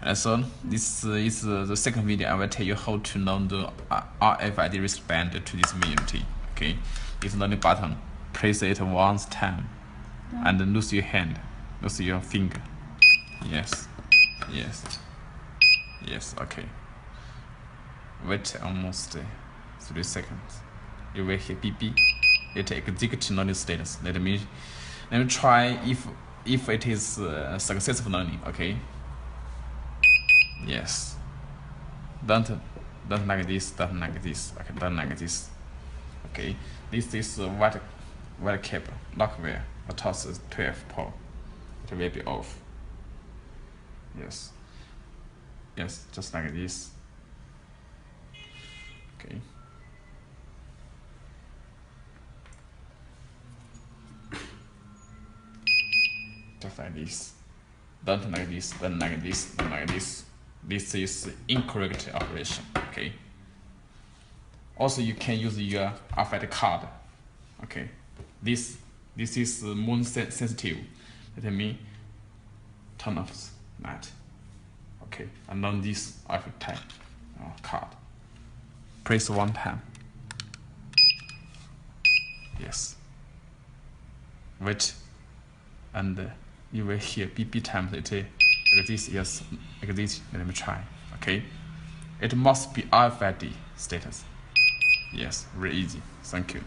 And so this is the second video. I will tell you how to learn the RFID wristband to this immunity. Okay, it's learning button. Press it once time, and lose your hand, lose your finger. Yes, yes, yes. Okay. Wait almost 3 seconds. You will hear beep. It executes learning status. Let me try if it is successful learning. Okay. Yes. Don't like this. Don't like this. Okay. Don't like this. Okay. This is white cap lockware. A toss is 12 pole. It will be off. Yes. Yes. Just like this. Okay. Just like this. Don't like this. Don't like this. Don't like this. This is incorrect operation. Okay. Also, you can use your rfid card. Okay. This is more sensitive. Let me turn off that. Okay. And on this rfid type card. Press one time. Yes. Wait, and you will hear beep times. Like this. Yes, like this. Let me try. Okay. It must be RFID status. Yes, very easy. Thank you.